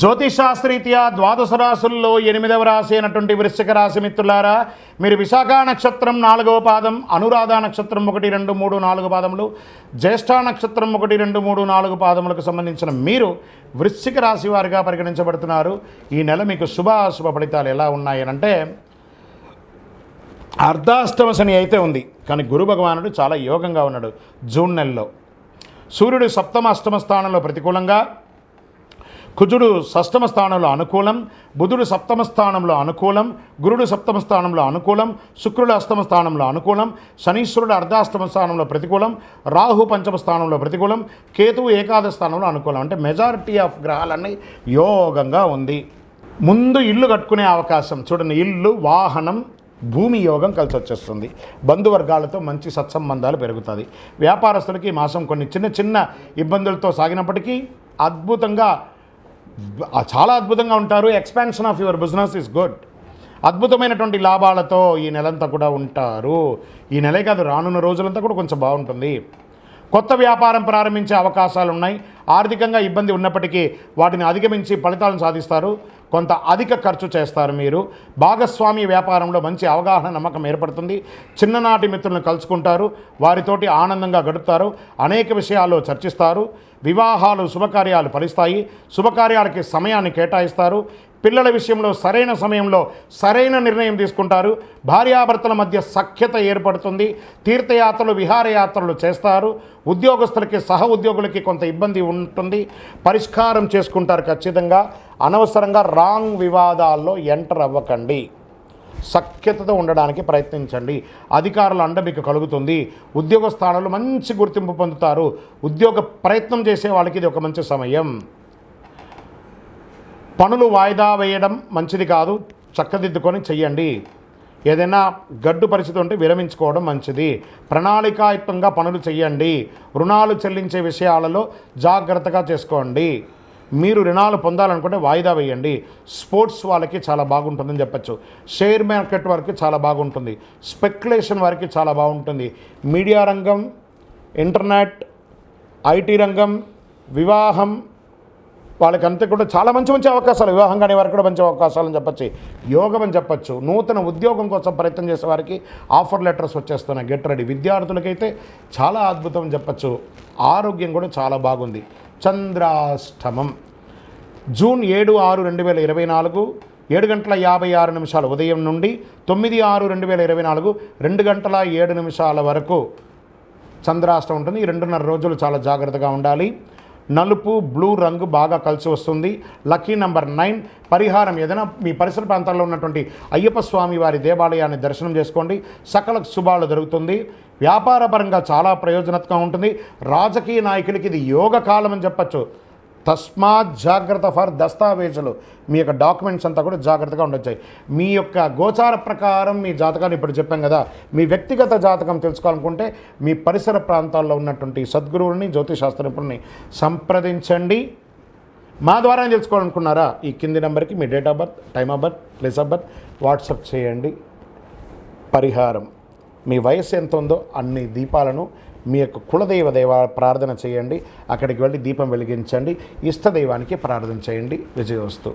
జ్యోతిషాస్త్రీత్యా ద్వాదశ రాశుల్లో 8వ రాశి అయినటువంటి వృశ్చిక రాశి మిత్రులారా, మీరు విశాఖ నక్షత్రం 4వ పాదం, అనురాధ నక్షత్రం 1, 2, 3, 4 పాదములు, జ్యేష్ఠ నక్షత్రం 1, 2, 3, 4 పాదములకు సంబంధించిన మీరు వృశ్చిక రాశి వారిగా పరిగణించబడుతున్నారు. ఈ నెల మీకు శుభాశుభ ఫలితాలు ఎలా ఉన్నాయనంటే, అర్ధాష్టమ శని అయితే ఉంది, కానీ గురు భగవానుడు చాలా యోగంగా ఉన్నాడు. జూన్ నెలలో సూర్యుడు సప్తమ అష్టమ స్థానంలో ప్రతికూలంగా, కుజుడు షష్టమ స్థానంలో అనుకూలం, బుధుడు సప్తమ స్థానంలో అనుకూలం, గురుడు సప్తమ స్థానంలో అనుకూలం, శుక్రుడు అష్టమ స్థానంలో అనుకూలం, శనీశ్వరుడు అర్ధాష్టమ స్థానంలో ప్రతికూలం, రాహు పంచమ స్థానంలో ప్రతికూలం, కేతువు ఏకాదశ స్థానంలో అనుకూలం. అంటే మెజారిటీ ఆఫ్ గ్రహాలన్నీ యోగంగా ఉంది. ముందు ఇల్లు కట్టుకునే అవకాశం చూడండి, ఇల్లు, వాహనం, భూమి యోగం కలిసి వచ్చేస్తుంది. బంధువర్గాలతో మంచి సత్సంబంధాలు పెరుగుతుంది. వ్యాపారస్తులకి ఈ మాసం కొన్ని చిన్న చిన్న ఇబ్బందులతో సాగినప్పటికీ చాలా అద్భుతంగా ఉంటారు. Expansion of your business is good. అద్భుతమైనటువంటి లాభాలతో ఈ నెలంతా కూడా ఉంటారు. ఈ నెలే కాదు, రానున్న రోజులంతా కూడా కొంచెం బాగుంటుంది. కొత్త వ్యాపారం ప్రారంభించే అవకాశాలు ఉన్నాయి. ఆర్థికంగా ఇబ్బంది ఉన్నప్పటికీ వాటిని అధిగమించి ఫలితాలను సాధిస్తారు. కొంత అధిక ఖర్చు చేస్తారు. మీరు భాగస్వామి వ్యాపారంలో మంచి అవగాహన, నమ్మకం ఏర్పడుతుంది. చిన్ననాటి మిత్రులను కలుసుకుంటారు, వారితోటి ఆనందంగా గడుపుతారు, అనేక విషయాల్లో చర్చిస్తారు. వివాహాలు, శుభకార్యాలు ఫలిస్తాయి. శుభకార్యాలకి సమయాన్ని కేటాయిస్తారు. పిల్లల విషయంలో సరైన సమయంలో సరైన నిర్ణయం తీసుకుంటారు. భార్యాభర్తల మధ్య సఖ్యత ఏర్పడుతుంది. తీర్థయాత్రలు, విహారయాత్రలు చేస్తారు. ఉద్యోగస్తులకి, సహ ఉద్యోగులకి కొంత ఇబ్బంది ఉంటుంది, పరిష్కారం చేసుకుంటారు ఖచ్చితంగా. అనవసరంగా రాంగ్ వివాదాల్లో ఎంటర్ అవ్వకండి. సఖ్యతతో ఉండడానికి ప్రయత్నించండి. అధికారుల అండ మీకు కలుగుతుంది. ఉద్యోగ స్థానాల్లో మంచి గుర్తింపు పొందుతారు. ఉద్యోగ ప్రయత్నం చేసే వాళ్ళకి ఇది ఒక మంచి సమయం. పనులు వాయిదా వేయడం మంచిది కాదు, చక్కదిద్దుకొని చెయ్యండి. ఏదైనా గడ్డు పరిస్థితి ఉంటే విరమించుకోవడం మంచిది. ప్రణాళికాయుక్తంగా పనులు చెయ్యండి. రుణాలు చెల్లించే విషయాలలో జాగ్రత్తగా చేసుకోండి. మీరు రుణాలు పొందాలనుకుంటే వాయిదా వేయండి. స్పోర్ట్స్ వాళ్ళకి చాలా బాగుంటుందని చెప్పచ్చు. షేర్ మార్కెట్ వారికి చాలా బాగుంటుంది. స్పెక్యులేషన్ వారికి చాలా బాగుంటుంది. మీడియా రంగం, ఇంటర్నెట్, ఐటీ రంగం, వివాహం వాళ్ళకి అంతే కూడా చాలా మంచి మంచి అవకాశాలు. వివాహం కాని వారికి కూడా మంచి అవకాశాలు అని చెప్పచ్చు. యోగం అని చెప్పచ్చు. నూతన ఉద్యోగం కోసం ప్రయత్నం చేసే వారికి ఆఫర్ లెటర్స్ వచ్చేస్తున్నాయి. Get ready. విద్యార్థులకైతే చాలా అద్భుతం అని చెప్పచ్చు. ఆరోగ్యం కూడా చాలా బాగుంది. చంద్రాష్టమం జూన్ 7, 6, 2024 7:56 ఉదయం నుండి 9, 6, 2024 2:07 వరకు చంద్రాష్టమం ఉంటుంది. ఈ 2.5 రోజులు చాలా జాగ్రత్తగా ఉండాలి. నలుపు, బ్లూ రంగు బాగా కలిసి వస్తుంది. Lucky number 9. పరిహారం ఏదైనా మీ పరిసర ప్రాంతాల్లో ఉన్నటువంటి అయ్యప్ప స్వామి వారి దేవాలయాన్ని దర్శనం చేసుకోండి. సకల శుభాలు జరుగుతుంది. వ్యాపారపరంగా చాలా ప్రయోజనకరంగా ఉంటుంది. రాజకీయ నాయకులకి ఇది యోగ కాలం అని చెప్పచ్చు. తస్మాత్ జాగ్రత్త ఫర్ దస్తావేజులు. మీ యొక్క డాక్యుమెంట్స్ అంతా కూడా జాగ్రత్తగా ఉండొచ్చాయి. మీ యొక్క గోచార ప్రకారం మీ జాతకాన్ని ఇప్పుడు చెప్పాం కదా, మీ వ్యక్తిగత జాతకం తెలుసుకోవాలనుకుంటే మీ పరిసర ప్రాంతాల్లో ఉన్నటువంటి సద్గురువుల్ని, జ్యోతిషశాస్త్ర నిపుణుల్ని సంప్రదించండి. మా ద్వారా తెలుసుకోవాలనుకున్నారా? ఈ కింది నెంబర్కి మీ date of birth, time of birth, place of birth WhatsApp చేయండి. పరిహారం మీ వయస్సు ఎంత ఉందో అన్ని దీపాలను మీ యొక్క కులదైవ ప్రార్థన చేయండి. అక్కడికి వెళ్ళి దీపం వెలిగించండి. ఇష్టదైవానికి ప్రార్థన చేయండి. విజయోస్తు.